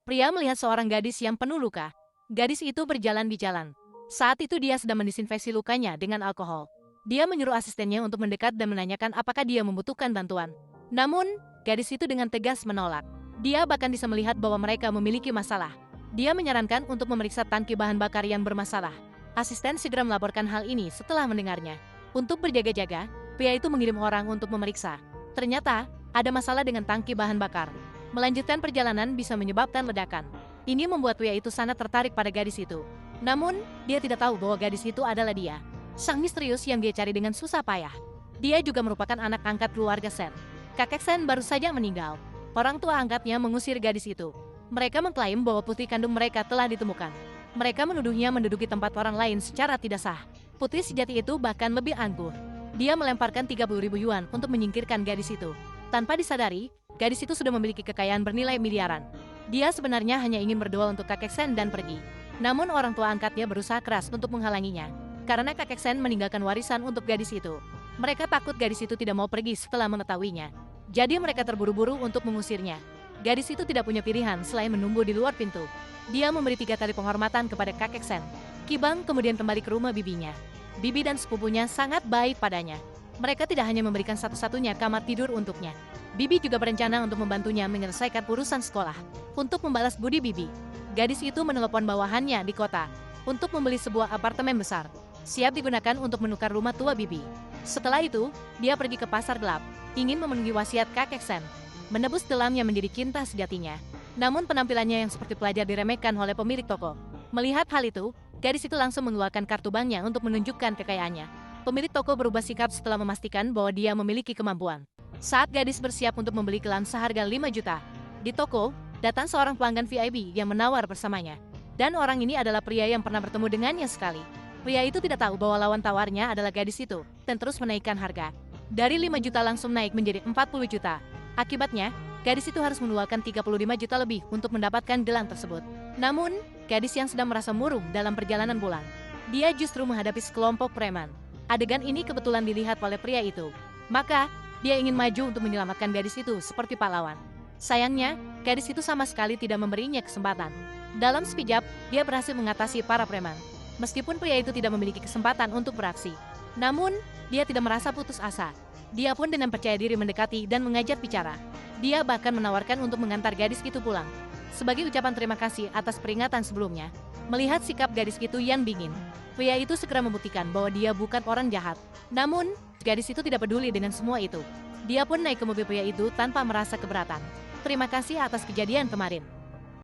Pria melihat seorang gadis yang penuh luka. Gadis itu berjalan di jalan. Saat itu dia sedang mendisinfeksi lukanya dengan alkohol. Dia menyuruh asistennya untuk mendekat dan menanyakan apakah dia membutuhkan bantuan. Namun, gadis itu dengan tegas menolak. Dia bahkan bisa melihat bahwa mereka memiliki masalah. Dia menyarankan untuk memeriksa tangki bahan bakar yang bermasalah. Asisten segera melaporkan hal ini setelah mendengarnya. Untuk berjaga-jaga, pria itu mengirim orang untuk memeriksa. Ternyata, ada masalah dengan tangki bahan bakar. Melanjutkan perjalanan bisa menyebabkan ledakan. Ini membuat pria itu sangat tertarik pada gadis itu. Namun, dia tidak tahu bahwa gadis itu adalah dia. Sang misterius yang dia cari dengan susah payah. Dia juga merupakan anak angkat keluarga Sen. Kakek Sen baru saja meninggal. Orang tua angkatnya mengusir gadis itu. Mereka mengklaim bahwa putri kandung mereka telah ditemukan. Mereka menuduhnya menduduki tempat orang lain secara tidak sah. Putri sejati itu bahkan lebih angkuh. Dia melemparkan 30.000 yuan untuk menyingkirkan gadis itu. Tanpa disadari, gadis itu sudah memiliki kekayaan bernilai miliaran. Dia sebenarnya hanya ingin berdoa untuk kakek Sen dan pergi. Namun orang tua angkatnya berusaha keras untuk menghalanginya. Karena kakek Sen meninggalkan warisan untuk gadis itu. Mereka takut gadis itu tidak mau pergi setelah mengetahuinya. Jadi mereka terburu-buru untuk mengusirnya. Gadis itu tidak punya pilihan selain menunggu di luar pintu. Dia memberi 3 kali penghormatan kepada kakek Sen. Kibang kemudian kembali ke rumah bibinya. Bibi dan sepupunya sangat baik padanya. Mereka tidak hanya memberikan satu-satunya kamar tidur untuknya. Bibi juga berencana untuk membantunya menyelesaikan urusan sekolah. Untuk membalas budi Bibi, gadis itu menelepon bawahannya di kota untuk membeli sebuah apartemen besar, siap digunakan untuk menukar rumah tua Bibi. Setelah itu, dia pergi ke pasar gelap, ingin memenuhi wasiat kakek Sen, menebus gelamnya menjadi cinta sejatinya. Namun penampilannya yang seperti pelajar diremehkan oleh pemilik toko. Melihat hal itu, gadis itu langsung mengeluarkan kartu banknya untuk menunjukkan kekayaannya. Pemilik toko berubah sikap setelah memastikan bahwa dia memiliki kemampuan. Saat gadis bersiap untuk membeli gelang seharga 5 juta, di toko, datang seorang pelanggan VIP yang menawar bersamanya. Dan orang ini adalah pria yang pernah bertemu dengannya sekali. Pria itu tidak tahu bahwa lawan tawarnya adalah gadis itu, dan terus menaikkan harga. Dari 5 juta langsung naik menjadi 40 juta. Akibatnya, gadis itu harus mengeluarkan 35 juta lebih untuk mendapatkan gelang tersebut. Namun, gadis yang sedang merasa murung dalam perjalanan pulang, dia justru menghadapi sekelompok preman. Adegan ini kebetulan dilihat oleh pria itu. Maka, dia ingin maju untuk menyelamatkan gadis itu seperti pahlawan. Sayangnya, gadis itu sama sekali tidak memberinya kesempatan. Dalam sekejap, dia berhasil mengatasi para preman. Meskipun pria itu tidak memiliki kesempatan untuk beraksi. Namun, dia tidak merasa putus asa. Dia pun dengan percaya diri mendekati dan mengajak bicara. Dia bahkan menawarkan untuk mengantar gadis itu pulang. Sebagai ucapan terima kasih atas peringatan sebelumnya, melihat sikap gadis itu yang dingin, pria itu segera membuktikan bahwa dia bukan orang jahat. Namun, gadis itu tidak peduli dengan semua itu. Dia pun naik ke mobil pria itu tanpa merasa keberatan. Terima kasih atas kejadian kemarin.